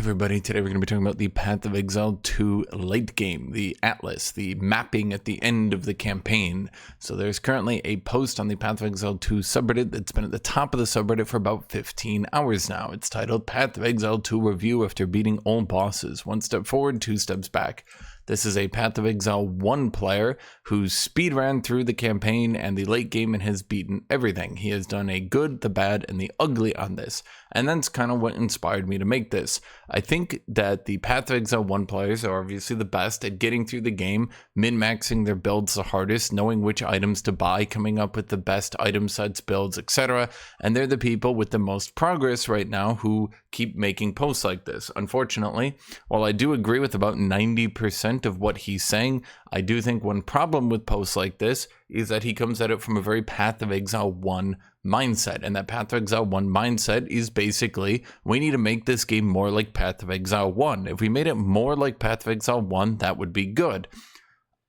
everybody, today we're going to be talking about the Path of Exile 2 late game, the Atlas, the mapping at the end of the campaign. So there's currently a post on the Path of Exile 2 subreddit that's been at the top of the subreddit for about 15 hours now. It's titled Path of Exile 2 Review After Beating All Bosses, 1 step forward, 2 steps back. This is a Path of Exile 1 player who speedran through the campaign and the late game and has beaten everything. He has done a good, the bad, and the ugly on this. And that's kind of what inspired me to make this. I think that the Path of Exile 1 players are obviously the best at getting through the game, min-maxing their builds the hardest, knowing which items to buy, coming up with the best item sets, builds, etc. And they're the people with the most progress right now who keep making posts like this. Unfortunately, while I do agree with about 90% of what he's saying, I do think one problem with posts like this is that he comes at it from a very Path of Exile 1 mindset, and that Path of Exile 1 mindset is basically, we need to make this game more like Path of Exile 1. If we made it more like Path of Exile 1, that would be good.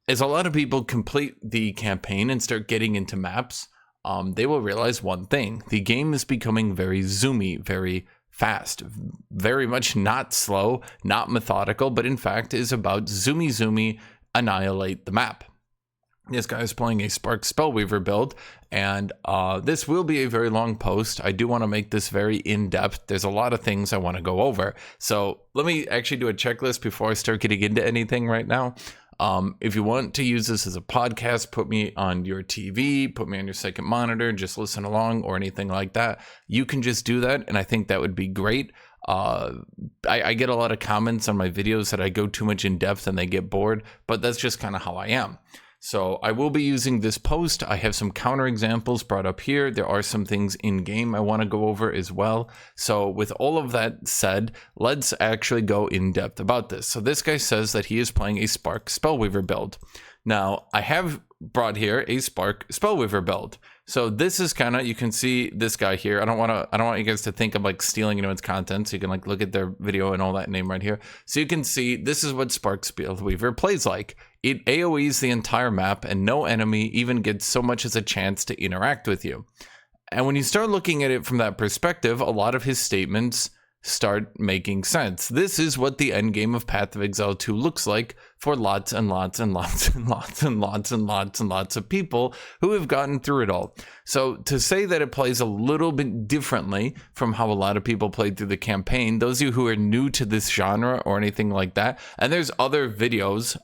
As a lot of people complete the campaign and start getting into maps, they will realize one thing: the game is becoming very zoomy, very fast, very much not slow, not methodical, but in fact is about zoomy, annihilate the map. This guy is playing a Spark Spellweaver build, and this will be a very long post. I do want to make this very in-depth. There's a lot of things I want to go over. So let me actually do a checklist before I start getting into anything right now. If you want to use this as a podcast, put me on your TV, put me on your second monitor, just listen along or anything like that. You can just do that, and I think that would be great. I get a lot of comments on my videos that I go too much in depth and they get bored, but that's just kind of how I am. So I will be using this post. I have some counter examples brought up here. There are some things in game I want to go over as well. So with all of that said, let's actually go in depth about this. So this guy says that he is playing a Spark Spellweaver build. Now I have brought here a Spark Spellweaver build. So this is kind of, you can see this guy here. I don't want you guys to think I'm like stealing anyone's content. So you can like look at their video and all that name right here. So you can see this is what Spark Spellweaver plays like. It AoEs the entire map and no enemy even gets so much as a chance to interact with you. And when you start looking at it from that perspective, a lot of his statements start making sense. This is what the end game of Path of Exile 2 looks like for lots and lots and lots and lots and lots and lots and lots of people who have gotten through it all. So to say that it plays a little bit differently from how a lot of people played through the campaign, those of you who are new to this genre or anything like that, and there's other videos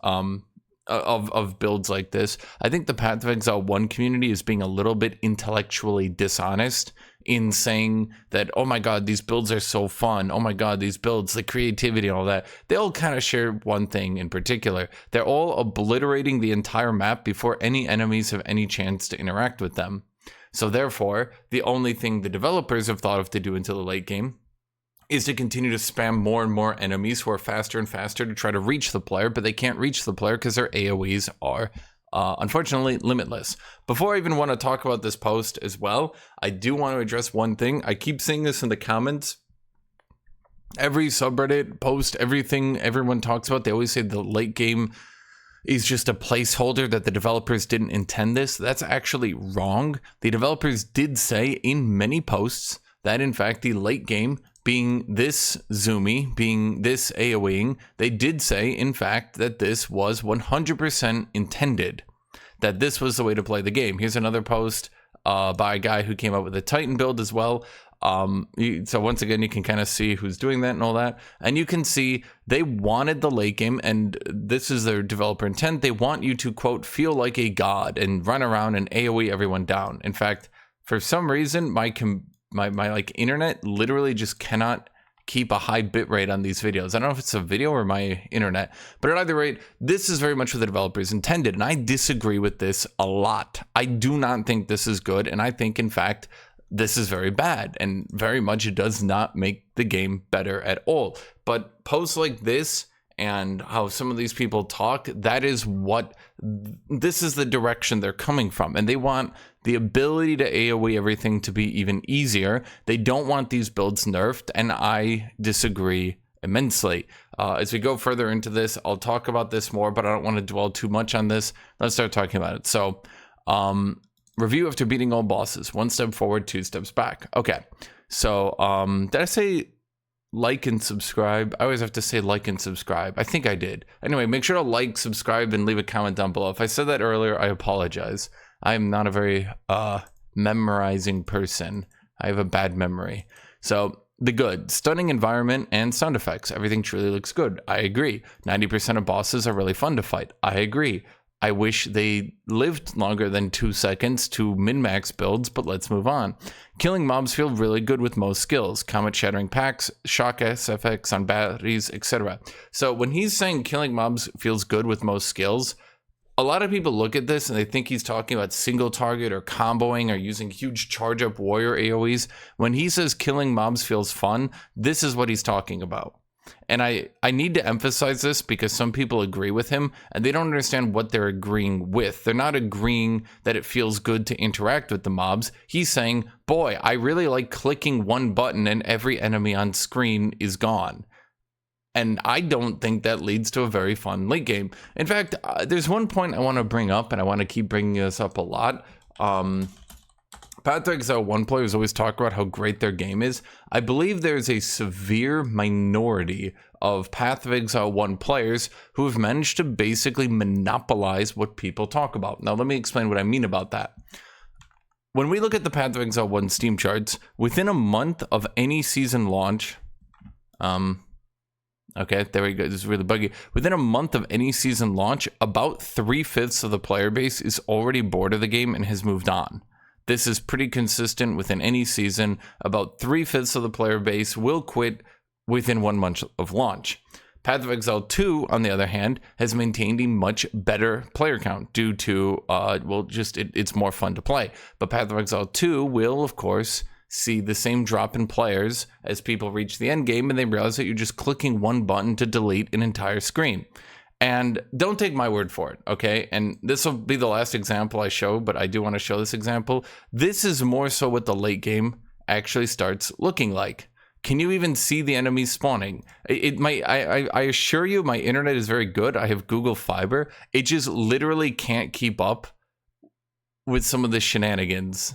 of builds like this, I think the Path of Exile 1 community is being a little bit intellectually dishonest in saying that, oh my god, these builds are so fun, oh my god, these builds, the creativity and all that. They all kind of share one thing in particular: they're all obliterating the entire map before any enemies have any chance to interact with them. So therefore, the only thing the developers have thought of to do until the late game is to continue to spam more and more enemies who are faster and faster to try to reach the player, but they can't reach the player because their AoEs are unfortunately limitless. Before I even want to talk about this post as well, I do want to address one thing. I keep seeing this in the comments. Every subreddit post, everything everyone talks about, they always say the late game is just a placeholder, that the developers didn't intend this. That's actually wrong. The developers did say in many posts that in fact the late game, being this zoomy, being this AoEing, they did say, in fact, that this was 100% intended, that this was the way to play the game. Here's another post by a guy who came up with a Titan build as well. So once again, you can kind of see who's doing that and all that. And you can see they wanted the late game, and this is their developer intent. They want you to, quote, feel like a god and run around and AoE everyone down. In fact, for some reason, my like internet literally just cannot keep a high bit rate on these videos. I don't know if it's a video or my internet, but at either rate, this is very much what the developers intended, and I disagree with this a lot. I do not think this is good, and I think in fact this is very bad, and very much it does not make the game better at all. But posts like this and how some of these people talk, this is the direction they're coming from, and they want the ability to AoE everything to be even easier. They don't want these builds nerfed, and I disagree immensely. As we go further into this, I'll talk about this more, but I don't want to dwell too much on this. Let's start talking about it. So, review after beating all bosses, 1 step forward, 2 steps back. Okay, so did I say like and subscribe. I always have to say like and subscribe. I think I did. Anyway, make sure to like, subscribe, and leave a comment down below. If I said that earlier, I apologize. I am not a very memorizing person. I have a bad memory. So the good, stunning environment and sound effects. Everything truly looks good. I agree. 90% of bosses are really fun to fight. I agree. I wish they lived longer than 2 seconds to min-max builds, but let's move on. Killing mobs feel really good with most skills. Comet shattering packs, shock SFX on batteries, etc. So when he's saying killing mobs feels good with most skills, a lot of people look at this and they think he's talking about single target or comboing or using huge charge up warrior AoEs. When he says killing mobs feels fun, this is what he's talking about. And I need to emphasize this because some people agree with him and they don't understand what they're agreeing with. They're not agreeing that it feels good to interact with the mobs. He's saying, boy, I really like clicking one button and every enemy on screen is gone. And I don't think that leads to a very fun late game. In fact, there's one point I want to bring up, and I want to keep bringing this up a lot. Path of Exile 1 players always talk about how great their game is. I believe there's a severe minority of Path of Exile 1 players who have managed to basically monopolize what people talk about. Now, let me explain what I mean about that. When we look at the Path of Exile 1 Steam charts, within a month of any season launch, okay, there we go. This is really buggy. Within a month of any season launch, about 3/5 of the player base is already bored of the game and has moved on. This is pretty consistent within any season. About 3/5 of the player base will quit within 1 month of launch. Path of Exile 2, on the other hand, has maintained a much better player count due to, it's more fun to play. But Path of Exile 2 will, of course, see the same drop in players as people reach the end game and they realize that you're just clicking one button to delete an entire screen. And don't take my word for it, okay? And this will be the last example I show, but I do want to show this example. This is more so what the late game actually starts looking like. Can you even see the enemies spawning? I assure you my internet is very good. I have Google Fiber. It just literally can't keep up with some of the shenanigans.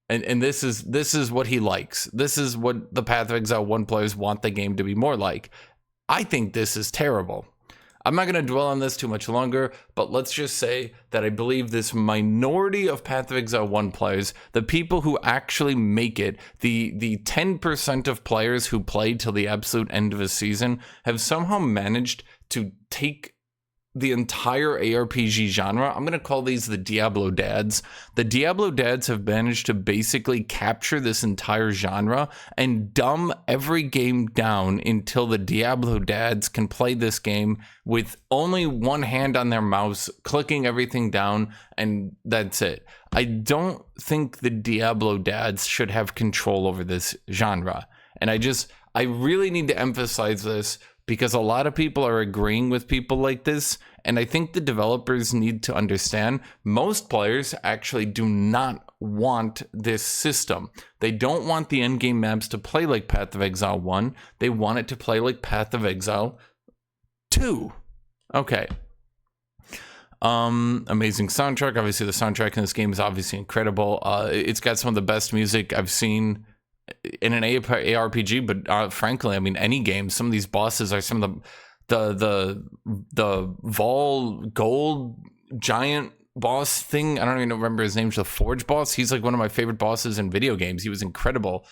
And this is what he likes. This is what the Path of Exile 1 players want the game to be more like. I think this is terrible. I'm not going to dwell on this too much longer, but let's just say that I believe this minority of Path of Exile 1 players, the people who actually make it, the 10% of players who play till the absolute end of a season, have somehow managed to take the entire ARPG genre. I'm going to call these the Diablo dads. The Diablo dads have managed to basically capture this entire genre and dumb every game down until the Diablo dads can play this game with only one hand on their mouse, clicking everything down, and that's it. I don't think the Diablo dads should have control over this genre. And I really need to emphasize this because a lot of people are agreeing with people like this, and I think the developers need to understand most players actually do not want this system. They don't want the endgame maps to play like Path of Exile 1. They want it to play like Path of Exile 2. Okay. Amazing soundtrack. Obviously, the soundtrack in this game is obviously incredible. It's got some of the best music I've seen in an ARPG, but frankly, I mean, any game. Some of these bosses are some of the Vol Gold giant boss thing. I don't even remember his name. The Forge boss. He's like one of my favorite bosses in video games. He was incredible.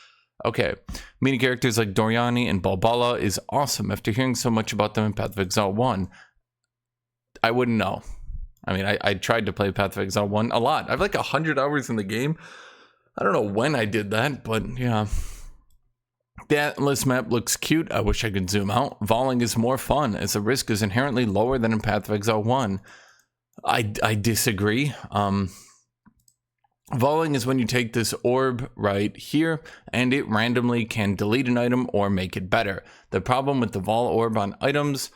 Okay, meeting characters like Doriani and Balbala is awesome. After hearing so much about them in Path of Exile 1, I wouldn't know. I mean, I tried to play Path of Exile 1 a lot. I have like 100 hours in the game. I don't know when I did that, but yeah. The Atlas map looks cute. I wish I could zoom out. Voling is more fun as the risk is inherently lower than in Path of Exile 1. I disagree. Voling is when you take this orb right here and it randomly can delete an item or make it better. The problem with the Vol orb on items,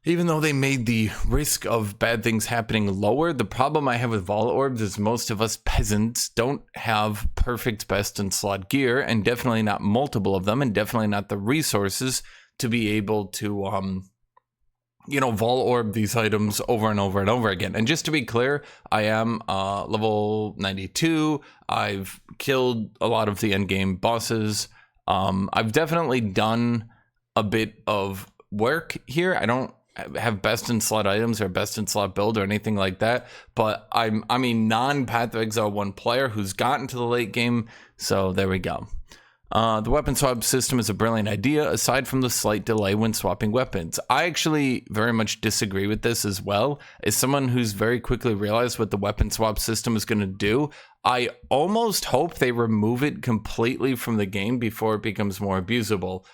even though they made the risk of bad things happening lower, the problem I have with Vol orbs is most of us peasants don't have perfect best in slot gear, and definitely not multiple of them, and definitely not the resources to be able to, Vol orb these items over and over and over again. And just to be clear, I am level 92. I've killed a lot of the endgame bosses. I've definitely done a bit of work here. I don't have best in slot items or best in slot build or anything like that, but I'm a non-Path of Exile 1 player who's gotten to the late game, so there we go. The weapon swap system is a brilliant idea, aside from the slight delay when swapping weapons. I actually very much disagree with this as well. As someone who's very quickly realized what the weapon swap system is going to do, I almost hope they remove it completely from the game before it becomes more abusable.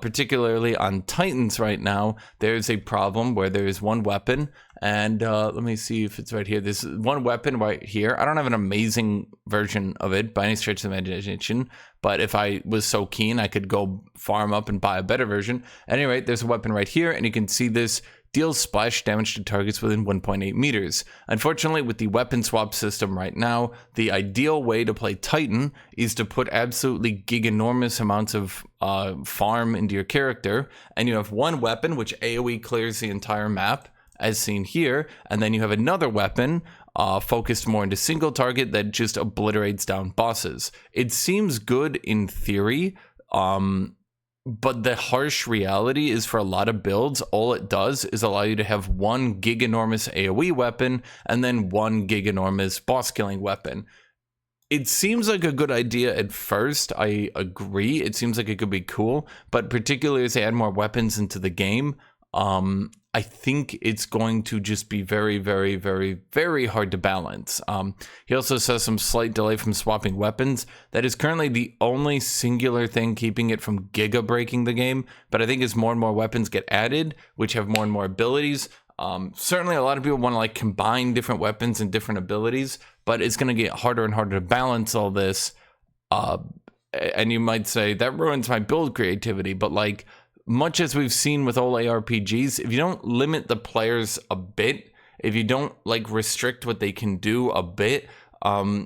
Particularly on Titans right now, there's a problem where there is one weapon, and let me see if it's right here. There's one weapon right here. I don't have an amazing version of it by any stretch of the imagination, but if I was so keen, I could go farm up and buy a better version. At any rate, there's a weapon right here, and you can see this deals splash damage to targets within 1.8 meters. Unfortunately, with the weapon swap system right now, the ideal way to play Titan is to put absolutely giganormous amounts of farm into your character, and you have one weapon which AoE clears the entire map, as seen here, and then you have another weapon focused more into single target that just obliterates down bosses. It seems good in theory, but the harsh reality is for a lot of builds, all it does is allow you to have one giganormous AoE weapon and then one giganormous boss killing weapon. It seems like a good idea at first, I agree. It seems like it could be cool, but particularly as they add more weapons into the game, I think it's going to just be very, very, very, very hard to balance. He also says some slight delay from swapping weapons. That is currently the only singular thing keeping it from giga breaking the game. But I think as more and more weapons get added, which have more and more abilities, certainly a lot of people want to like combine different weapons and different abilities, but it's going to get harder and harder to balance all this. And you might say that ruins my build creativity, but like, much as we've seen with all ARPGs, if you don't limit the players a bit, if you don't like restrict what they can do a bit,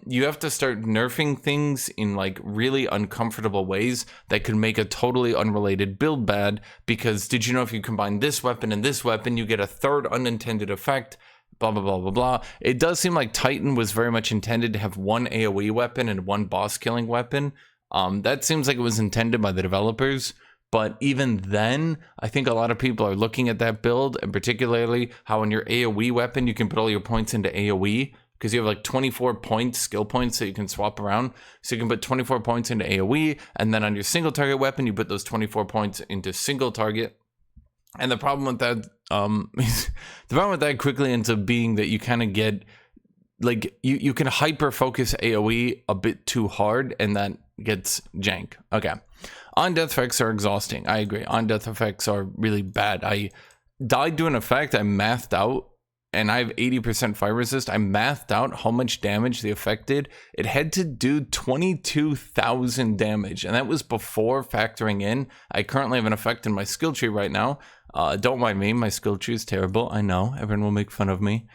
you have to start nerfing things in like really uncomfortable ways that could make a totally unrelated build bad. Because did you know if you combine this weapon and this weapon, you get a third unintended effect, blah, blah, blah, blah, blah. It does seem like Titan was very much intended to have one AoE weapon and one boss killing weapon. That seems like it was intended by the developers. But even then, I think a lot of people are looking at that build, and particularly how in your AoE weapon, you can put all your points into AoE, because you have like 24 points, skill points that you can swap around. So you can put 24 points into AoE, and then on your single target weapon, you put those 24 points into single target. And the problem with that, quickly ends up being that you kind of get, like, you can hyper focus AoE a bit too hard, and that gets jank. Okay. On-death effects are exhausting. I agree. On-death effects are really bad. I died to an effect I mathed out, and I have 80% fire resist. I mathed out how much damage the effect did. It had to do 22,000 damage, and that was before factoring in. I currently have an effect in my skill tree right now. Don't mind me. My skill tree is terrible. I know. Everyone will make fun of me.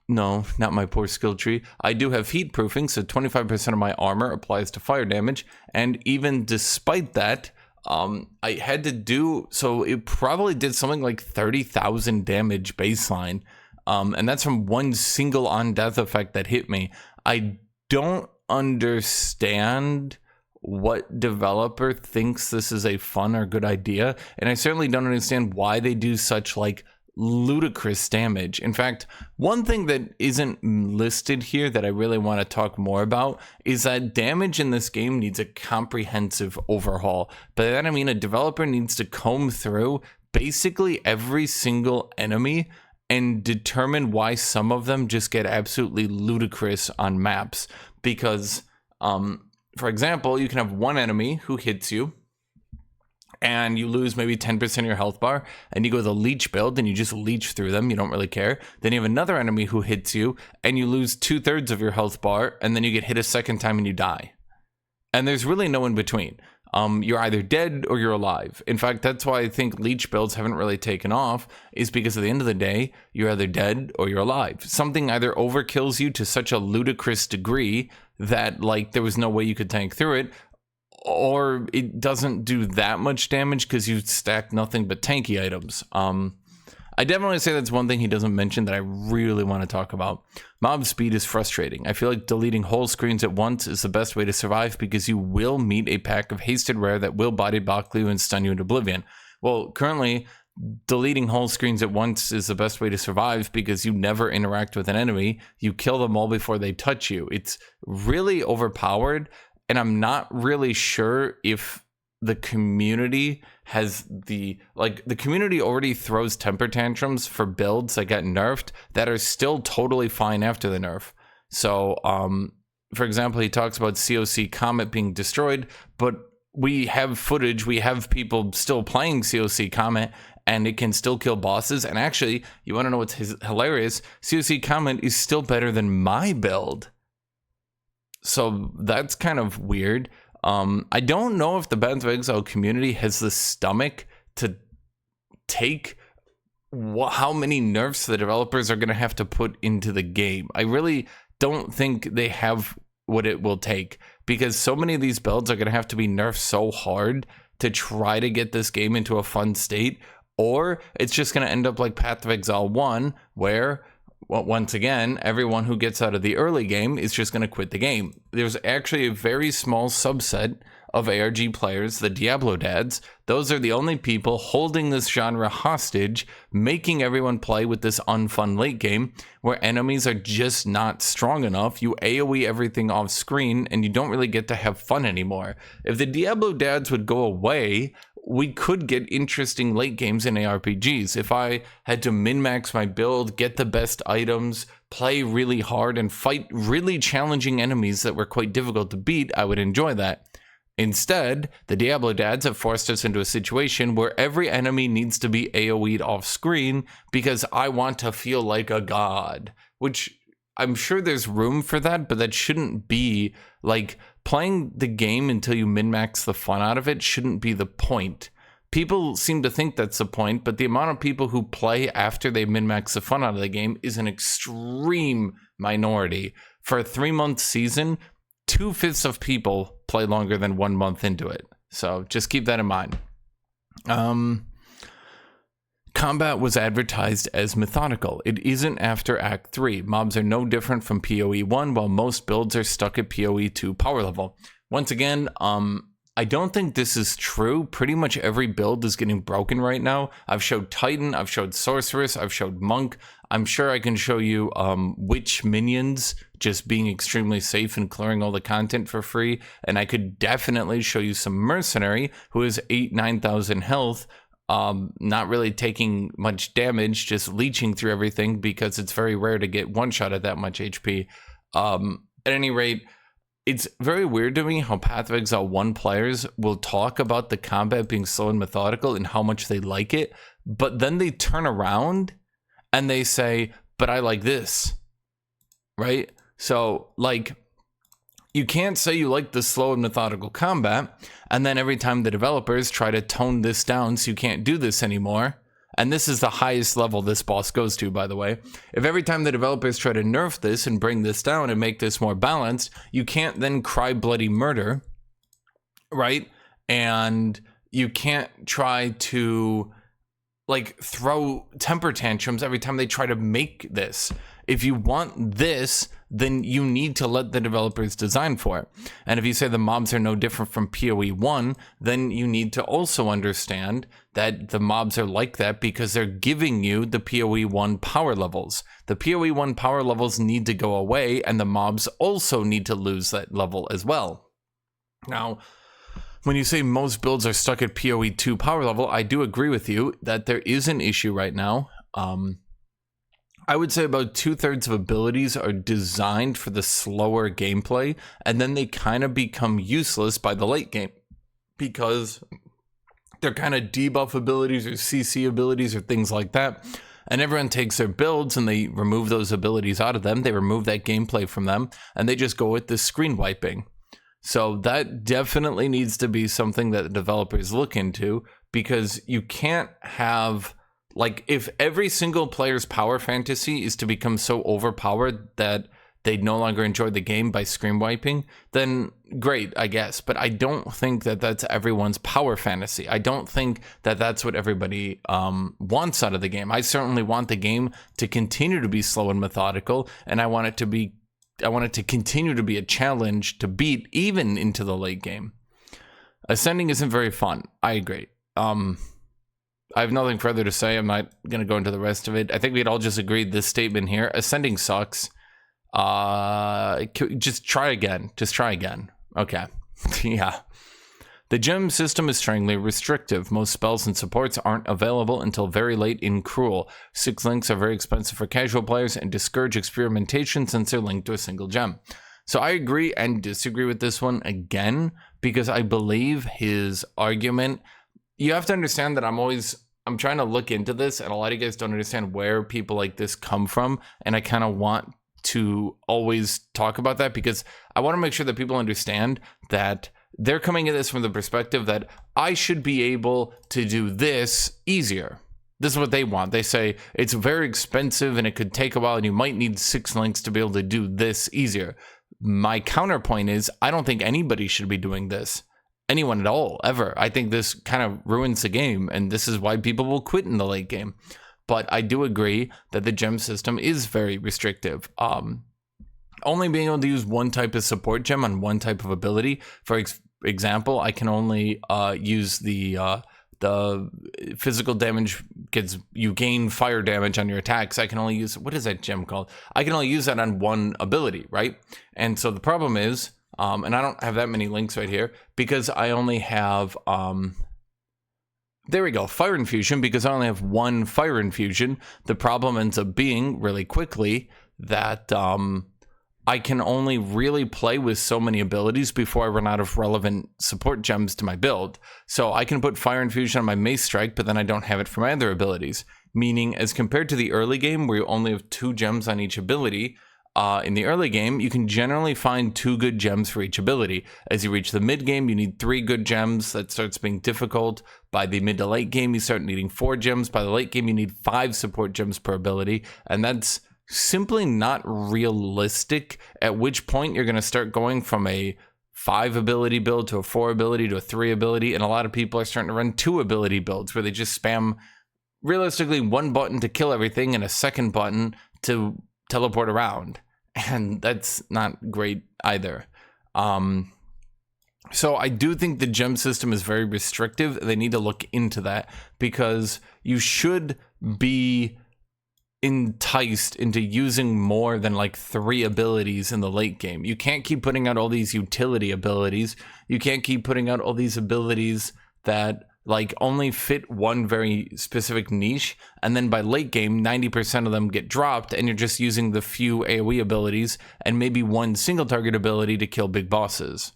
No, not my poor skill tree. I do have heat proofing, so 25% of my armor applies to fire damage. And even despite that, I had to do, so it probably did something like 30,000 damage baseline. And that's from one single on-death effect that hit me. I don't understand what developer thinks this is a fun or good idea. And I certainly don't understand why they do such like ludicrous damage. In fact, one thing that isn't listed here that I really want to talk more about is that damage in this game needs a comprehensive overhaul. By that I mean a developer needs to comb through basically every single enemy and determine why some of them just get absolutely ludicrous on maps. Because, for example, you can have one enemy who hits you, and you lose maybe 10% of your health bar, and you go the leech build and you just leech through them, you don't really care. Then you have another enemy who hits you and you lose 2/3 of your health bar, and then you get hit a second time and you die. And there's really no in between. You're either dead or you're alive. In fact, that's why I think leech builds haven't really taken off, is because at the end of the day, you're either dead or you're alive. Something either overkills you to such a ludicrous degree that like there was no way you could tank through it, or it doesn't do that much damage because you stack nothing but tanky items. I definitely say that's one thing he doesn't mention that I really want to talk about. Mob speed is frustrating. I feel like deleting whole screens at once is the best way to survive because you will meet a pack of hasted rare that will body block you and stun you into oblivion. Well, currently, deleting whole screens at once is the best way to survive because you never interact with an enemy. You kill them all before they touch you. It's really overpowered, and I'm not really sure if the community has the community already throws temper tantrums for builds that got nerfed that are still totally fine after the nerf. So for example, he talks about COC Comet being destroyed, but we have footage, we have people still playing COC Comet, and it can still kill bosses. And actually, you want to know what's hilarious? COC Comet is still better than my build. So that's kind of weird. I don't know if the Path of Exile community has the stomach to take how many nerfs the developers are going to have to put into the game. I really don't think they have what it will take, because so many of these builds are going to have to be nerfed so hard to try to get this game into a fun state, or it's just going to end up like Path of Exile 1, where once again, everyone who gets out of the early game is just going to quit the game. There's actually a very small subset of ARG players, the Diablo dads. Those are the only people holding this genre hostage, making everyone play with this unfun late game where enemies are just not strong enough. You AoE everything off screen and you don't really get to have fun anymore. If the Diablo dads would go away, we could get interesting late games in ARPGs. If I had to min-max my build, get the best items, play really hard, and fight really challenging enemies that were quite difficult to beat, I would enjoy that. Instead, the Diablo dads have forced us into a situation where every enemy needs to be AoE'd off screen because I want to feel like a god, which I'm sure there's room for that, but that shouldn't be like playing the game until you min-max the fun out of it shouldn't be the point. People seem to think that's the point, but the amount of people who play after they min-max the fun out of the game is an extreme minority. For a 3-month season, 2/5 of people play longer than 1 month into it. So just keep that in mind. Combat was advertised as methodical. It isn't after Act 3. Mobs are no different from PoE1, while most builds are stuck at PoE2 power level. Once again, I don't think this is true. Pretty much every build is getting broken right now. I've showed Titan, I've showed Sorceress, I've showed Monk. I'm sure I can show you Witch minions just being extremely safe and clearing all the content for free. And I could definitely show you some Mercenary who is 9,000 health, not really taking much damage, just leeching through everything because it's very rare to get one shot at that much HP. At any rate, it's very weird to me how Path of Exile 1 players will talk about the combat being slow and methodical and how much they like it, but then they turn around and they say, but I like this, right? So, like, you can't say you like the slow and methodical combat, and then every time the developers try to tone this down so you can't do this anymore, and this is the highest level this boss goes to, by the way. If every time the developers try to nerf this and bring this down and make this more balanced, you can't then cry bloody murder, right? And you can't try to, like, throw temper tantrums every time they try to make this. If you want this, then you need to let the developers design for it. And if you say the mobs are no different from PoE1, then you need to also understand that the mobs are like that because they're giving you the PoE1 power levels. The PoE1 power levels need to go away, and the mobs also need to lose that level as well. Now, when you say most builds are stuck at PoE2 power level, I do agree with you that there is an issue right now. I would say about 2/3 of abilities are designed for the slower gameplay, and then they kind of become useless by the late game because they're kind of debuff abilities or CC abilities or things like that. And everyone takes their builds and they remove those abilities out of them. They remove that gameplay from them, and they just go with the screen wiping. So that definitely needs to be something that the developers look into, because you can't have, like, if every single player's power fantasy is to become so overpowered that they'd no longer enjoy the game by screen wiping, then great, I guess. But I don't think that that's everyone's power fantasy. I don't think that that's what everybody wants out of the game. I certainly want the game to continue to be slow and methodical, and I want it to continue to be a challenge to beat even into the late game. Ascending isn't very fun. I agree. I have nothing further to say. I'm not going to go into the rest of it. I think we'd all just agreed this statement here. Ascending sucks. Just try again. Just try again. Okay. Yeah. The gem system is strongly restrictive. Most spells and supports aren't available until very late in Cruel. 6 links are very expensive for casual players and discourage experimentation since they're linked to a single gem. So I agree and disagree with this one again, because I believe his argument, you have to understand that I'm trying to look into this, and a lot of you guys don't understand where people like this come from, and I kind of want to always talk about that because I want to make sure that people understand that they're coming at this from the perspective that I should be able to do this easier. This is what they want. They say it's very expensive and it could take a while and you might need 6 links to be able to do this easier. My counterpoint is I don't think anybody should be doing this. Anyone at all, ever. I think this kind of ruins the game, and this is why people will quit in the late game. But I do agree that the gem system is very restrictive. Only being able to use one type of support gem on one type of ability. For example, I can only use the physical damage because you gain fire damage on your attacks. I can only use, what is that gem called? I can only use that on one ability, right? And so the problem is, and I don't have that many links right here because I only have, there we go, Fire Infusion, because I only have one Fire Infusion. The problem ends up being really quickly that I can only really play with so many abilities before I run out of relevant support gems to my build. So I can put Fire Infusion on my Mace Strike, but then I don't have it for my other abilities. Meaning, as compared to the early game where you only have 2 gems on each ability, in the early game, you can generally find 2 good gems for each ability. As you reach the mid game, you need 3 good gems. That starts being difficult. By the mid to late game, you start needing 4 gems. By the late game, you need 5 support gems per ability. And that's simply not realistic, at which point you're going to start going from a 5 ability build to a 4 ability to a 3 ability. And a lot of people are starting to run 2 ability builds where they just spam realistically 1 button to kill everything and a 2nd button to teleport around. And that's not great either. So I do think the gem system is very restrictive. They need to look into that because you should be enticed into using more than like 3 abilities in the late game. You can't keep putting out all these utility abilities. You can't keep putting out all these abilities that like only fit one very specific niche, and then by late game 90% of them get dropped and you're just using the few AoE abilities and maybe 1 single target ability to kill big bosses.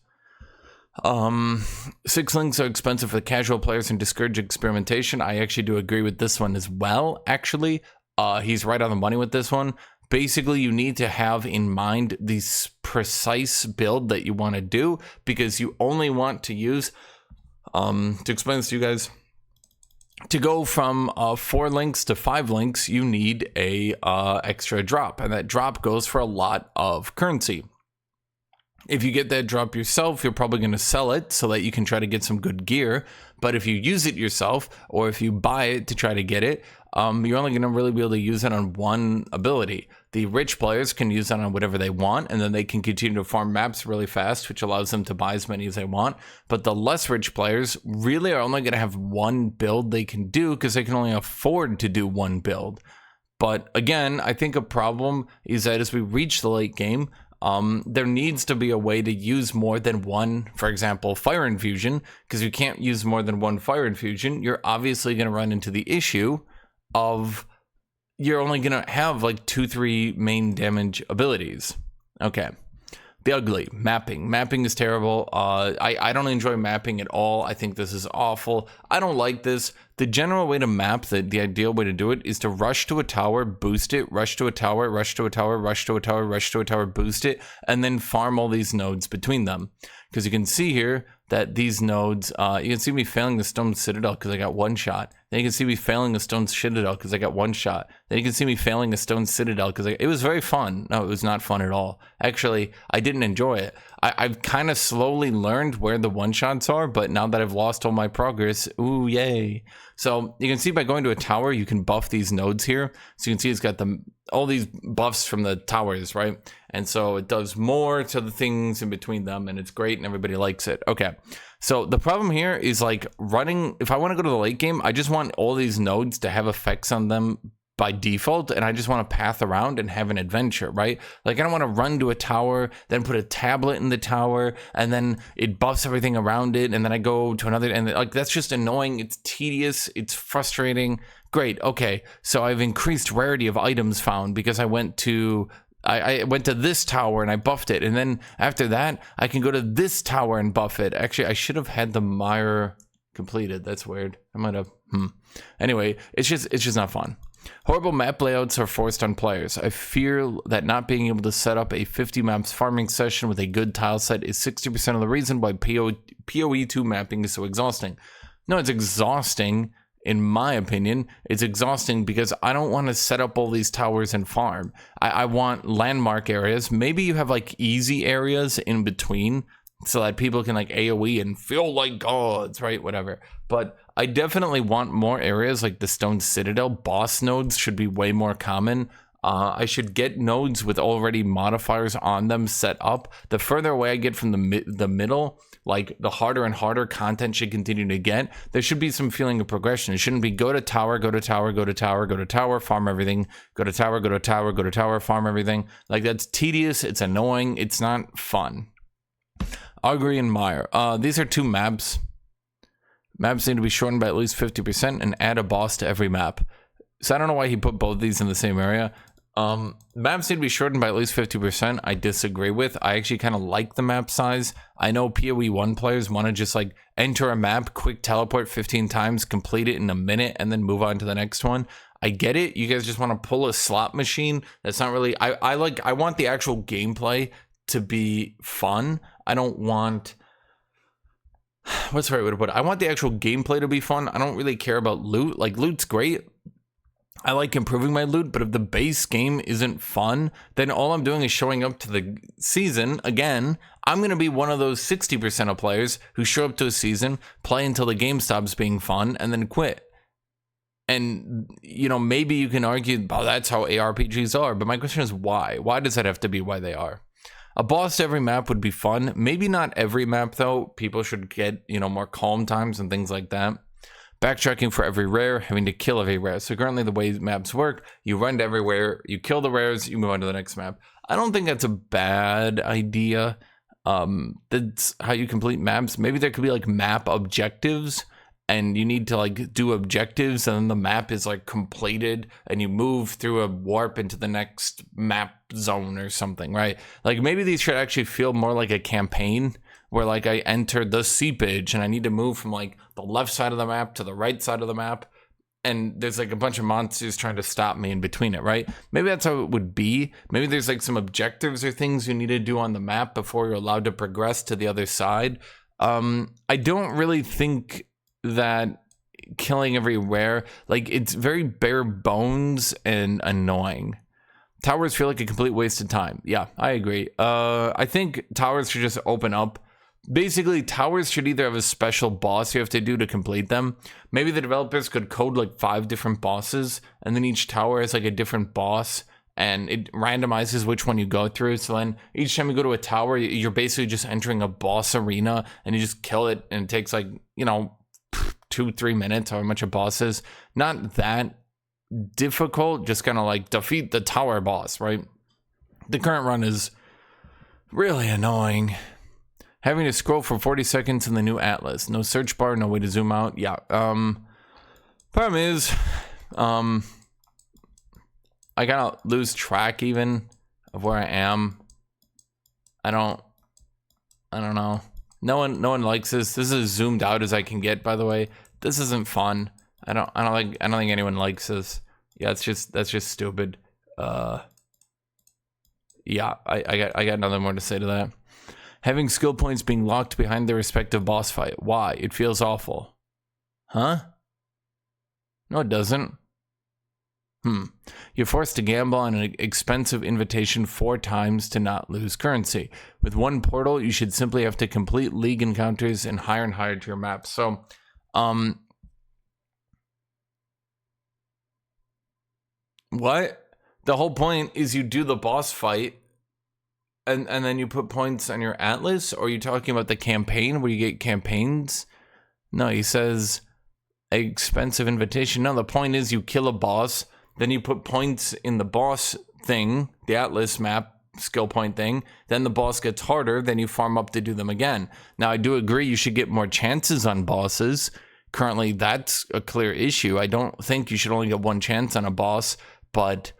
6 links are expensive for casual players and discourage experimentation. I actually do agree with this one as well. Actually, he's right on the money with this one. Basically, you need to have in mind the precise build that you want to do because you only want to use to explain this to you guys, to go from 4 links to 5 links, you need a extra drop, and that drop goes for a lot of currency. If you get that drop yourself, you're probably going to sell it so that you can try to get some good gear. But if you use it yourself, or if you buy it to try to get it, you're only going to really be able to use it on one ability. The rich players can use that on whatever they want, and then they can continue to farm maps really fast, which allows them to buy as many as they want. But the less rich players really are only going to have one build they can do because they can only afford to do one build. But again, I think a problem is that as we reach the late game, there needs to be a way to use more than one, for example, Fire Infusion, because you can't use more than one Fire Infusion. You're obviously going to run into the issue of you're only going to have like 2-3 main damage abilities. Okay. The ugly, mapping. Mapping is terrible. I don't enjoy mapping at all. I think this is awful. I don't like this. The general way to map, the ideal way to do it is to rush to a tower, boost it, rush to a tower, rush to a tower, rush to a tower, rush to a tower, boost it, and then farm all these nodes between them. Because you can see here that these nodes, you can see me failing the Stone Citadel because I got one shot. Then you can see me failing a stone citadel because I got one shot. Then you can see me failing a stone citadel because it was very fun. No, it was not fun at all. Actually, I didn't enjoy it. I've kind of slowly learned where the one-shots are, but now that I've lost all my progress, ooh, yay. So you can see by going to a tower, you can buff these nodes here. So you can see it's got all these buffs from the towers, right? And so it does more to the things in between them, and it's great, and everybody likes it. Okay, so the problem here is like running, if I want to go to the late game, I just want all these nodes to have effects on them by default, and I just want to path around and have an adventure, right? Like I don't want to run to a tower, then put a tablet in the tower, and then it buffs everything around it, and then I go to another, and like that's just annoying. It's tedious, it's frustrating. Great, okay, so I've increased rarity of items found because I went to this tower and I buffed it, and then after that I can go to this tower and buff it. Actually, I should have had the mire completed. That's weird. I might have. Anyway, it's just not fun. Horrible map layouts are forced on players. I fear that not being able to set up a 50 maps farming session with a good tile set is 60% of the reason why PoE2 mapping is so exhausting. No, it's exhausting. In my opinion, it's exhausting because I don't want to set up all these towers and farm. I want landmark areas. Maybe you have like easy areas in between so that people can like AoE and feel like gods, right? Whatever. But I definitely want more areas like the Stone Citadel. Boss nodes should be way more common. I should get nodes with already modifiers on them set up. The further away I get from the middle, like the harder and harder content should continue to get. There should be some feeling of progression. It shouldn't be go to tower, go to tower, go to tower, go to tower, farm everything, go to tower, go to tower, go to tower, farm everything. Like that's tedious, it's annoying, it's not fun. Augury and Mire. These are two maps. Maps need to be shortened by at least 50% and add a boss to every map. So I don't know why he put both these in the same area. Maps need to be shortened by at least 50%. I disagree with. I actually kind of like the map size. I know PoE1 players want to just like enter a map, quick teleport 15 times, complete it in a minute, and then move on to the next one. I get it. You guys just want to pull a slot machine. That's not really. I want the actual gameplay to be fun. I don't want. What's the right way to put it? I want the actual gameplay to be fun. I don't really care about loot. Like, loot's great. I like improving my loot, but if the base game isn't fun, then all I'm doing is showing up to the season. Again, I'm going to be one of those 60% of players who show up to a season, play until the game stops being fun, and then quit. And, you know, maybe you can argue, oh, that's how ARPGs are. But my question is why? Why does that have to be why they are? A boss to every map would be fun. Maybe not every map, though. People should get, you know, more calm times and things like that. Backtracking for every rare, having to kill every rare. So currently the way maps work, you run to everywhere, you kill the rares, you move on to the next map. I don't think that's a bad idea. That's how you complete maps. Maybe there could be like map objectives, and you need to like do objectives, and then the map is like completed, and you move through a warp into the next map zone or something, right? Like maybe these should actually feel more like a campaign, where like I enter the seepage and I need to move from like the left side of the map to the right side of the map, and there's like a bunch of monsters trying to stop me in between it, right? Maybe that's how it would be. Maybe there's like some objectives or things you need to do on the map before you're allowed to progress to the other side. I don't really think that killing every rare, like it's very bare bones and annoying. Towers feel like a complete waste of time. Yeah, I agree. I think towers should just open up. Basically, towers should either have a special boss you have to do to complete them. Maybe the developers could code like 5 different bosses, and then each tower has like a different boss, and it randomizes which one you go through. So then each time you go to a tower, you're basically just entering a boss arena, and you just kill it, and it takes like, you know, 2-3 minutes, however much a boss is. Not that difficult, just kind of like defeat the tower boss, right? The current run is really annoying. Having to scroll for 40 seconds in the new Atlas. No search bar, no way to zoom out. Yeah. Problem is, I gotta lose track even of where I am. I don't know. No one likes this. This is as zoomed out as I can get, by the way. This isn't fun. I don't think anyone likes this. Yeah, that's just stupid. Yeah, I got nothing more to say to that. Having skill points being locked behind their respective boss fight. Why? It feels awful. Huh? No, it doesn't. You're forced to gamble on an expensive invitation 4 times to not lose currency. With one portal, you should simply have to complete league encounters and higher to your map. So, what? The whole point is you do the boss fight and then you put points on your atlas? Or are you talking about the campaign where you get campaigns? No, he says expensive invitation. No, the point is you kill a boss, then you put points in the boss thing, the atlas map skill point thing, then the boss gets harder, then you farm up to do them again. Now, I do agree you should get more chances on bosses. Currently, that's a clear issue. I don't think you should only get one chance on a boss, but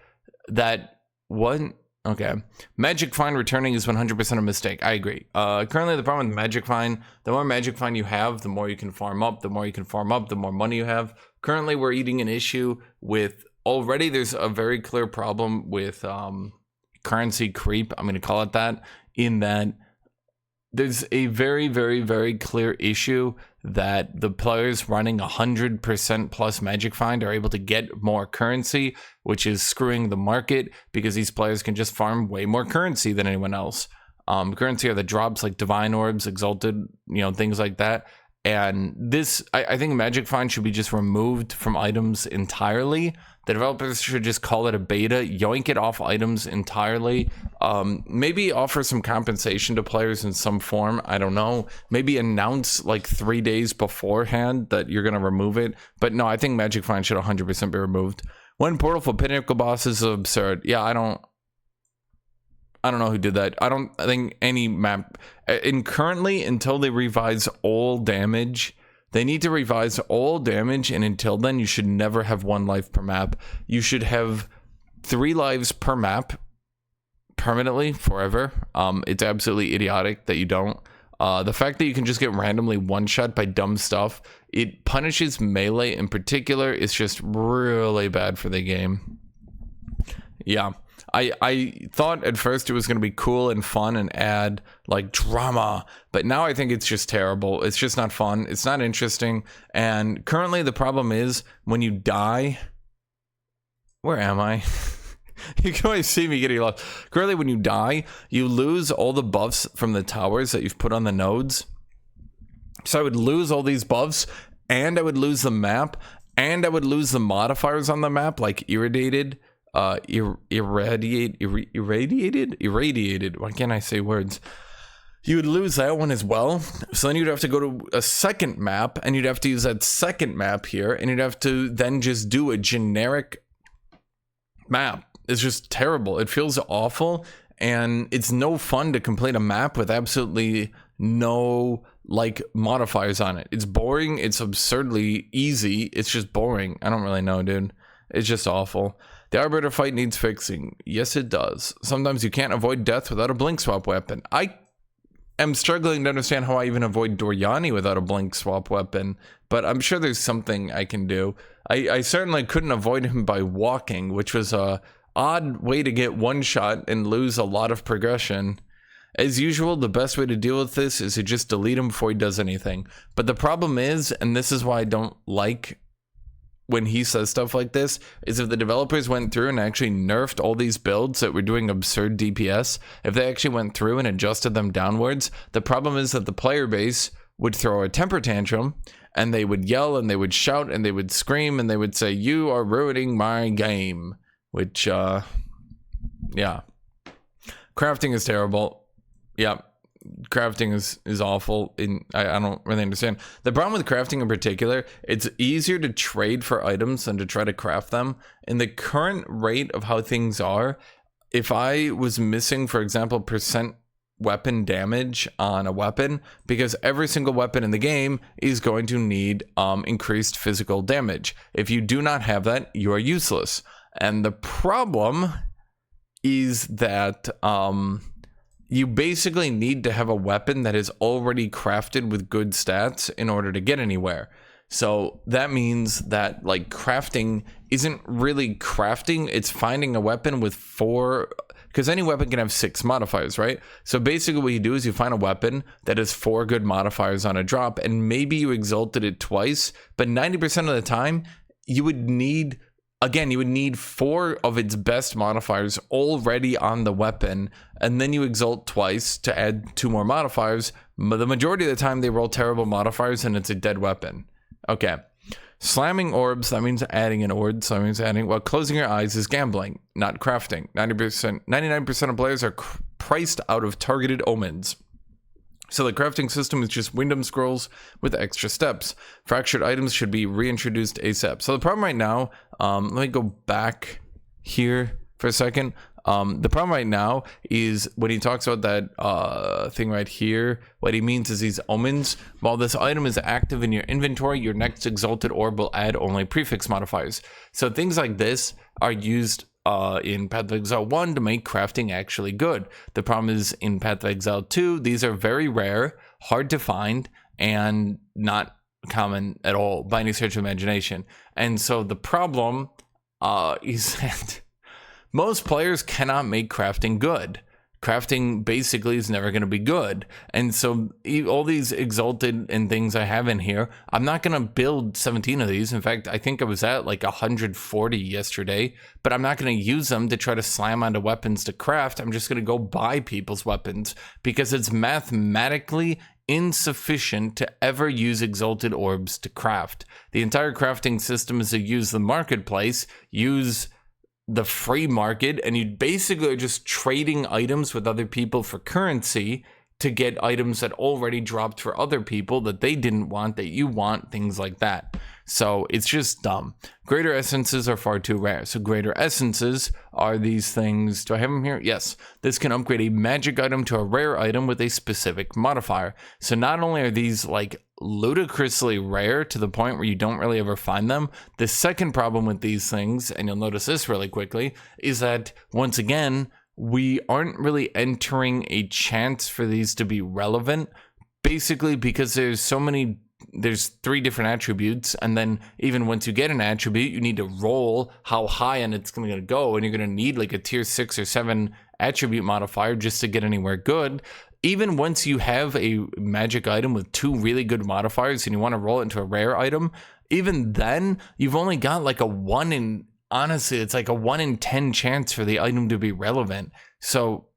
that one... Okay. Magic Find returning is 100% a mistake. I agree. Currently, the problem with Magic Find, the more Magic Find you have, the more you can farm up. The more you can farm up, the more money you have. Currently, we're eating an issue with... Already, there's a very clear problem with currency creep. I'm going to call it that. In that, there's a very clear issue that the players running 100% plus Magic Find are able to get more currency, which is screwing the market because these players can just farm way more currency than anyone else. Currency are the drops like Divine Orbs, Exalted, things like that. And this, I think Magic Find should be just removed from items entirely. The developers should just call it a beta, yoink it off items entirely. Maybe offer some compensation to players in some form. I don't know. Maybe announce like 3 days beforehand that you're going to remove it. But no, I think Magic Find should 100% be removed. One portal for pinnacle bosses is absurd. Yeah, I don't know who did that. I don't think any map... currently, until they revise all damage... They need to revise all damage, and until then, you should never have 1 life per map. You should have 3 lives per map permanently, forever. It's absolutely idiotic that you don't. The fact that you can just get randomly one-shot by dumb stuff, it punishes melee in particular. It's just really bad for the game. Yeah. I thought at first it was going to be cool and fun and add like drama, but now I think it's just terrible. It's just not fun. It's not interesting. And currently the problem is when you die, where am I? You can always see me getting lost. Currently when you die, you lose all the buffs from the towers that you've put on the nodes. So I would lose all these buffs, and I would lose the map, and I would lose the modifiers on the map, like irradiated. Irradiated. Why can't I say words? You would lose that one as well. So then you'd have to go to a second map, and you'd have to use that second map here, and you'd have to then just do a generic map. It's just terrible. It feels awful, and it's no fun to complete a map with absolutely no like modifiers on it. It's boring. It's absurdly easy. It's just boring. I don't really know, dude. It's just awful. The Arbiter fight needs fixing. Yes, it does. Sometimes you can't avoid death without a blink swap weapon. I am struggling to understand how I even avoid Doryani without a blink swap weapon, but I'm sure there's something I can do. I certainly couldn't avoid him by walking, which was a odd way to get one shot and lose a lot of progression. As usual, the best way to deal with this is to just delete him before he does anything. But the problem is, and this is why I don't like when he says stuff like this, is if the developers went through and actually nerfed all these builds that were doing absurd DPS, if they actually went through and adjusted them downwards, the problem is that the player base would throw a temper tantrum, and they would yell, and they would shout, and they would scream, and they would say, "You are ruining my game," which, yeah. Crafting is terrible. Yeah. Crafting is awful. I don't really understand. The problem with crafting in particular, it's easier to trade for items than to try to craft them. In the current rate of how things are, if I was missing, for example, percent weapon damage on a weapon, because every single weapon in the game is going to need increased physical damage. If you do not have that, you are useless. And the problem is that you basically need to have a weapon that is already crafted with good stats in order to get anywhere. So that means that like crafting isn't really crafting, it's finding a weapon with 4, because any weapon can have 6 modifiers, right? So basically what you do is you find a weapon that has 4 good modifiers on a drop, and maybe you exalted it twice, but 90% of the time, you would need, again, you would need 4 of its best modifiers already on the weapon, and then you exalt twice to add 2 more modifiers. The majority of the time they roll terrible modifiers and it's a dead weapon. Okay. Slamming orbs, that means adding an orb, so that means adding, well, closing your eyes is gambling, not crafting. 99% of players are priced out of targeted omens. So the crafting system is just Wyndham scrolls with extra steps. Fractured items should be reintroduced ASAP. So the problem right now, let me go back here for a second. The problem right now is when he talks about that thing right here, what he means is these omens. While this item is active in your inventory, your next exalted orb will add only prefix modifiers. So things like this are used in Path of Exile 1 to make crafting actually good. The problem is in Path of Exile 2, these are very rare, hard to find, and not common at all by any stretch of imagination. And so the problem is that most players cannot make crafting good. Crafting basically is never going to be good. And so all these exalted and things I have in here, I'm not going to build 17 of these. In fact, I think I was at like 140 yesterday, but I'm not going to use them to try to slam onto weapons to craft. I'm just going to go buy people's weapons because it's mathematically insufficient to ever use exalted orbs to craft. The entire crafting system is to use the marketplace, use the free market, and you basically are just trading items with other people for currency to get items that already dropped for other people that they didn't want, that you want, things like that. So it's just dumb. Greater essences are far too rare. So greater essences are these things. Do I have them here? Yes. This can upgrade a magic item to a rare item with a specific modifier. So not only are these like ludicrously rare to the point where you don't really ever find them, the second problem with these things, and you'll notice this really quickly, is that once again, we aren't really entering a chance for these to be relevant, basically because there's 3 different attributes, and then even once you get an attribute, you need to roll how high and it's going to go, and you're going to need like a tier 6 or 7 attribute modifier just to get anywhere good. Even once you have a magic item with 2 really good modifiers and you want to roll it into a rare item, even then you've only got like a 1 in, honestly, it's like a 1 in 10 chance for the item to be relevant. So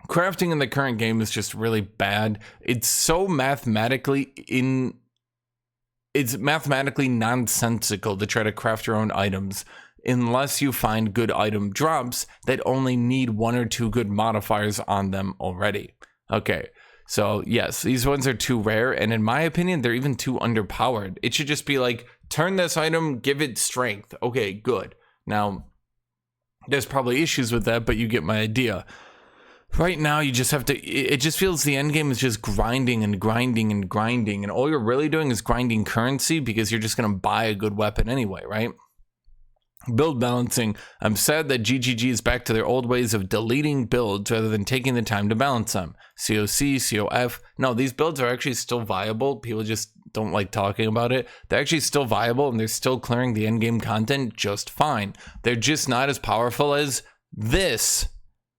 crafting in the current game is just really bad. It's so mathematically nonsensical to try to craft your own items unless you find good item drops that only need 1 or 2 good modifiers on them already. Okay, so yes, these ones are too rare, and in my opinion, they're even too underpowered. It should just be like, turn this item, give it strength. Okay, good. Now, there's probably issues with that, but you get my idea. Right now, you just have to, it just feels the end game is just grinding and grinding and grinding, and all you're really doing is grinding currency because you're just going to buy a good weapon anyway, right? Build balancing. I'm sad that GGG is back to their old ways of deleting builds rather than taking the time to balance them. COC, COF. No, these builds are actually still viable. People just don't like talking about it. They're actually still viable and they're still clearing the endgame content just fine. They're just not as powerful as this.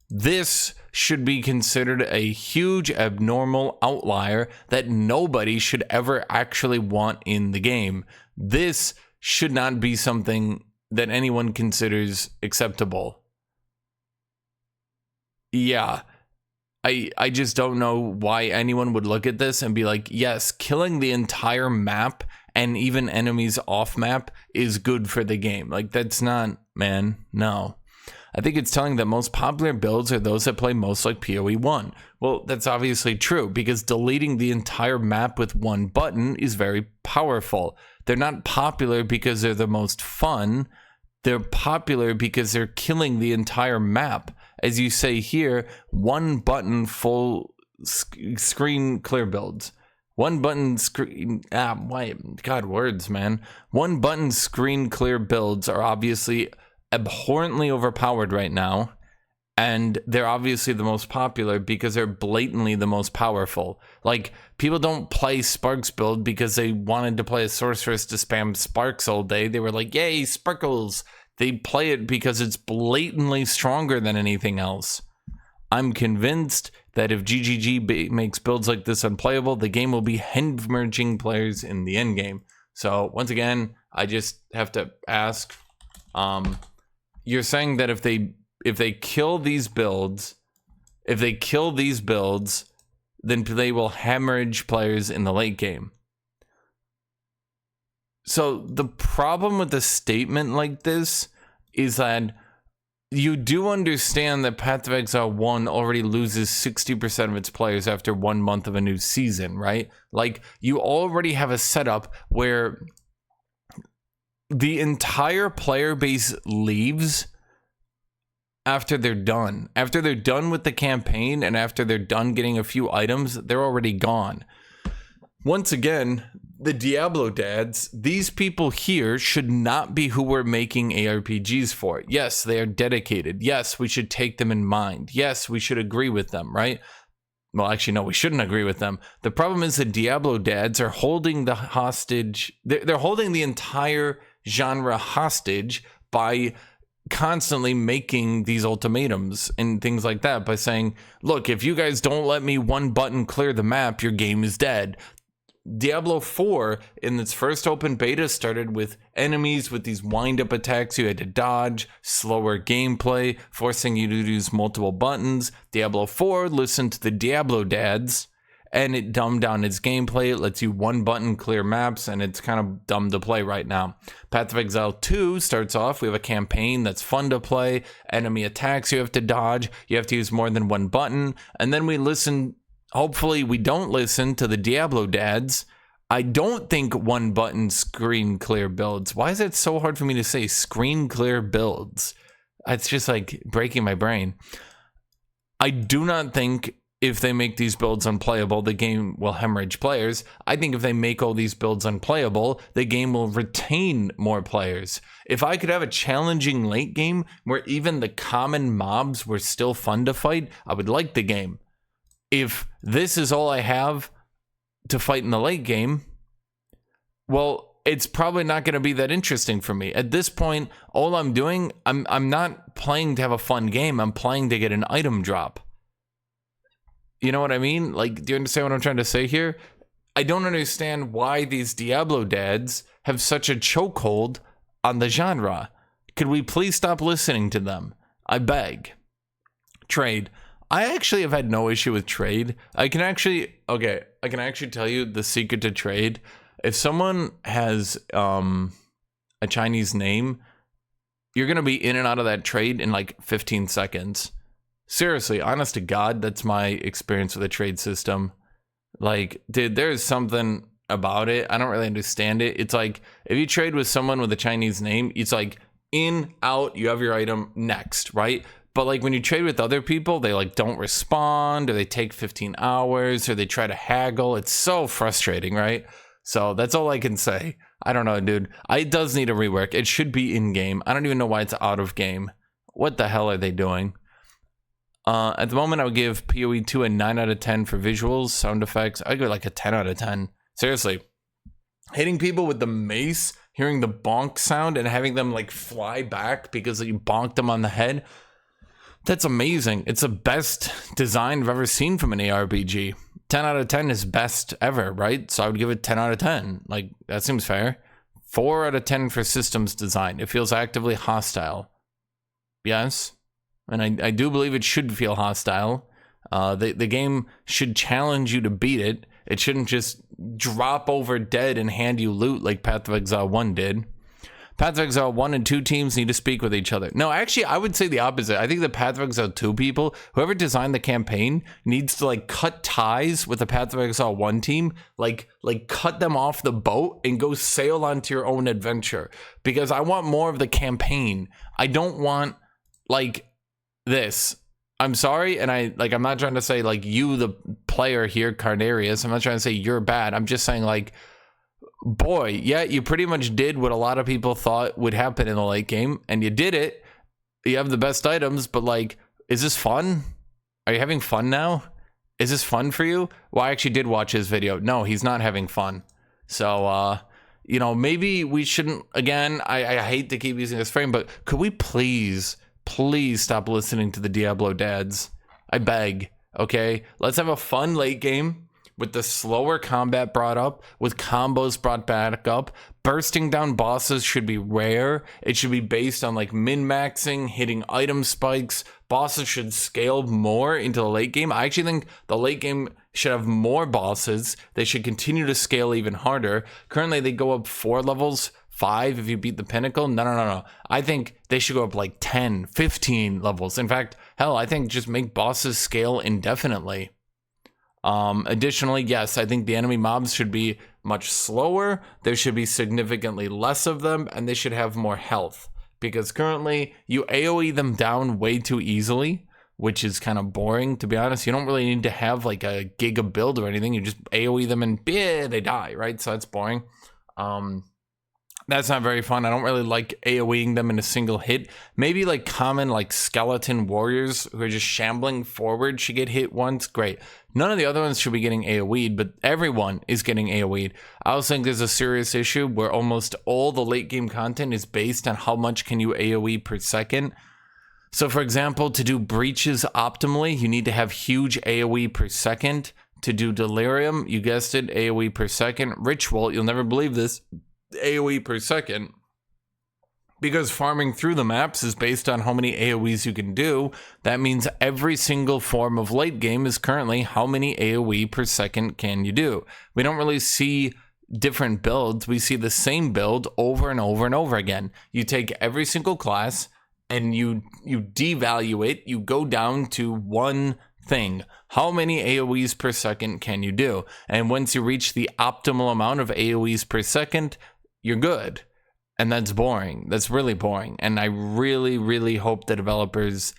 This should be considered a huge abnormal outlier that nobody should ever actually want in the game. This should not be something that anyone considers acceptable. Yeah, I just don't know why anyone would look at this and be like, yes, killing the entire map and even enemies off map is good for the game. Like, that's not, man, no. I think it's telling that most popular builds are those that play most like PoE1. Well, that's obviously true because deleting the entire map with 1 button is very powerful. They're not popular because they're the most fun. They're popular because they're killing the entire map. As you say here, 1 button full screen clear builds. 1 button screen, God, words, man. 1 button screen clear builds are obviously abhorrently overpowered right now, and they're obviously the most popular because they're blatantly the most powerful. Like, people don't play Sparks build because they wanted to play a sorceress to spam Sparks all day. They were like, yay, Sparkles. They play it because it's blatantly stronger than anything else. I'm convinced that if GGG makes builds like this unplayable, the game will be hemorrhaging players in the endgame. So once again, I just have to ask, you're saying that if they kill these builds, then they will hemorrhage players in the late game. So the problem with a statement like this is that you do understand that Path of Exile 1 already loses 60% of its players after 1 month of a new season, right? Like, you already have a setup where the entire player base leaves after they're done. After they're done with the campaign and after they're done getting a few items, they're already gone. Once again, the Diablo dads, these people here should not be who we're making ARPGs for. Yes, they are dedicated. Yes, we should take them in mind. Yes, we should agree with them, right? Well, actually, no, we shouldn't agree with them. The problem is the Diablo dads are holding the hostage. They're holding the entire genre hostage by constantly making these ultimatums and things like that, by saying, look, if you guys don't let me one button clear the map, your game is dead. Diablo 4 in its first open beta started with enemies with these wind-up attacks you had to dodge, slower gameplay, forcing you to use multiple buttons. Diablo 4 listened to the Diablo dads, and it dumbed down its gameplay. It lets you one button clear maps, and it's kind of dumb to play right now. Path of Exile 2 starts off, we have a campaign that's fun to play, enemy attacks you have to dodge, you have to use more than one button, and then we listen. Hopefully we don't listen to the Diablo dads. I don't think one button screen clear builds. Why is it so hard for me to say screen clear builds? It's just like breaking my brain. I do not think if they make these builds unplayable, the game will hemorrhage players. I think if they make all these builds unplayable, the game will retain more players. If I could have a challenging late game where even the common mobs were still fun to fight, I would like the game. If this is all I have to fight in the late game, well, it's probably not going to be that interesting for me. At this point, all I'm doing, I'm not playing to have a fun game. I'm playing to get an item drop. You know what I mean? Like, do you understand what I'm trying to say here? I don't understand why these Diablo dads have such a chokehold on the genre. Could we please stop listening to them? I beg. Trade. I actually have had no issue with trade. I can actually tell you the secret to trade. If someone has a Chinese name, you're going to be in and out of that trade in like 15 seconds. Seriously, honest to God, that's my experience with the trade system. Like, dude, there's something about it. I don't really understand it. It's like, if you trade with someone with a Chinese name, it's like in, out, you have your item, next, right? But like when you trade with other people, they like don't respond, or they take 15 hours, or they try to haggle. It's so frustrating, right? So that's all I can say. I don't know, dude. It does need a rework. It should be in game. I don't even know why it's out of game. What the hell are they doing? At the moment, I would give PoE2 a 9 out of 10 for visuals, sound effects. I'd go like a 10 out of 10. Seriously. Hitting people with the mace, hearing the bonk sound, and having them like fly back because you bonked them on the head. That's amazing. It's the best design I've ever seen from an ARPG. 10 out of 10 is best ever, right? So I would give it 10 out of 10. Like, that seems fair. 4 out of 10 for systems design. It feels actively hostile. Yes. And I do believe it should feel hostile. The game should challenge you to beat it. It shouldn't just drop over dead and hand you loot like Path of Exile 1 did. Path of Exile 1 and 2 teams need to speak with each other. No, actually, I would say the opposite. I think the Path of Exile 2 people, whoever designed the campaign, needs to like cut ties with the Path of Exile 1 team, like cut them off the boat and go sail onto your own adventure. Because I want more of the campaign. I don't want like this. I'm sorry, and I'm not trying to say like you, the player here, Carnarius. I'm not trying to say you're bad. I'm just saying like, boy, yeah, you pretty much did what a lot of people thought would happen in the late game, and you did it. You have the best items, but like, is this fun? Are you having fun now? Is this fun for you? Well, I actually did watch his video. No, he's not having fun. So, you know, maybe we shouldn't, again, I hate to keep using this frame, but could we please stop listening to the Diablo dads? I beg, okay? Let's have a fun late game. with the slower combat brought up, with combos brought back up. Bursting down bosses should be rare. It should be based on like min-maxing, hitting item spikes. Bosses should scale more into the late game. I actually think the late game should have more bosses. They should continue to scale even harder. Currently, they go up 4 levels, 5 if you beat the pinnacle. No. I think they should go up like 10, 15 levels. In fact, hell, I think just make bosses scale indefinitely. Additionally, yes, I think the enemy mobs should be much slower. There should be significantly less of them, and they should have more health. Because currently, you AoE them down way too easily, which is kind of boring, to be honest. You don't really need to have like a giga build or anything. You just AoE them and they die, right? So that's boring. That's not very fun. I don't really like AoEing them in a single hit. Maybe like common like skeleton warriors who are just shambling forward should get hit once. Great. None of the other ones should be getting AoE'd, but everyone is getting AoE'd. I also think there's a serious issue where almost all the late game content is based on how much can you AoE per second. So for example, to do breaches optimally, you need to have huge AoE per second. To do delirium, you guessed it, AoE per second. Ritual, you'll never believe this, AoE per second, because farming through the maps is based on how many AoEs you can do. That means every single form of late game is currently how many AoE per second can you do. We don't really see different builds. We see the same build over and over and over again. You take every single class and you devalue it. You go down to one thing. How many AoEs per second can you do? And once you reach the optimal amount of AoEs per second, you're good. And that's boring. That's really boring. And I really, really hope the developers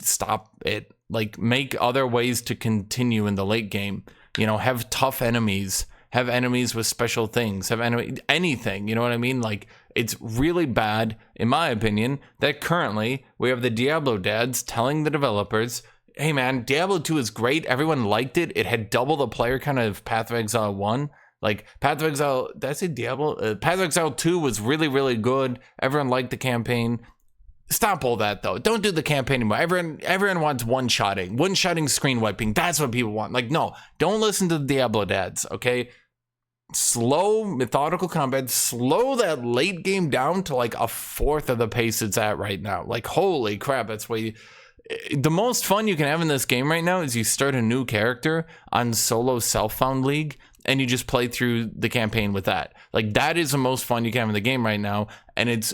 stop it. Like, make other ways to continue in the late game. You know, have tough enemies. Have enemies with special things. Have anything. You know what I mean? Like, it's really bad, in my opinion, that currently we have the Diablo dads telling the developers, hey man, Diablo 2 is great. Everyone liked it. It had double the player count of Path of Exile 1. Like, Path of Exile, did I say Diablo? Path of Exile 2 was really, really good. Everyone liked the campaign. Stop all that, though. Don't do the campaign anymore. Everyone wants one-shotting. One-shotting screen wiping. That's what people want. Like, no. Don't listen to the Diablo dads, okay? Slow, methodical combat. Slow that late game down to, like, 1/4 of the pace it's at right now. Like, holy crap, that's way... The most fun you can have in this game right now is you start a new character on solo self-found league and you just play through the campaign with that. Like, that is the most fun you can have in the game right now. And it's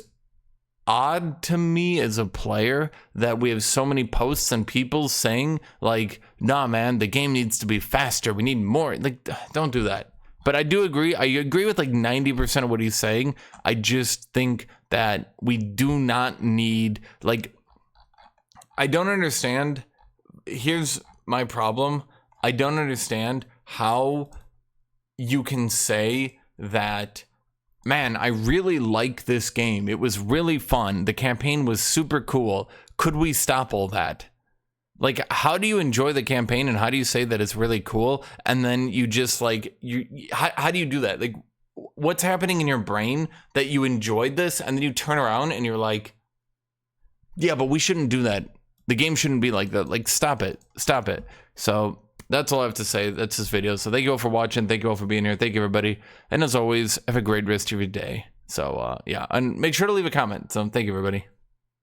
odd to me as a player that we have so many posts and people saying like, nah man, the game needs to be faster. We need more. Like, don't do that. But I do agree. I agree with like 90% of what he's saying. I just think that we do not need, like, I don't understand. Here's my problem. I don't understand how you can say that, man, I really like this game. It was really fun. The campaign was super cool. Could we stop all that? Like, how do you enjoy the campaign and how do you say that it's really cool? And then you just like, how do you do that? Like, what's happening in your brain that you enjoyed this and then you turn around and you're like, yeah, but we shouldn't do that. The game shouldn't be like that. Like, stop it. Stop it. So that's all I have to say. That's this video. So thank you all for watching. Thank you all for being here. Thank you, everybody. And as always, have a great rest of your day. So, yeah. And make sure to leave a comment. So thank you, everybody.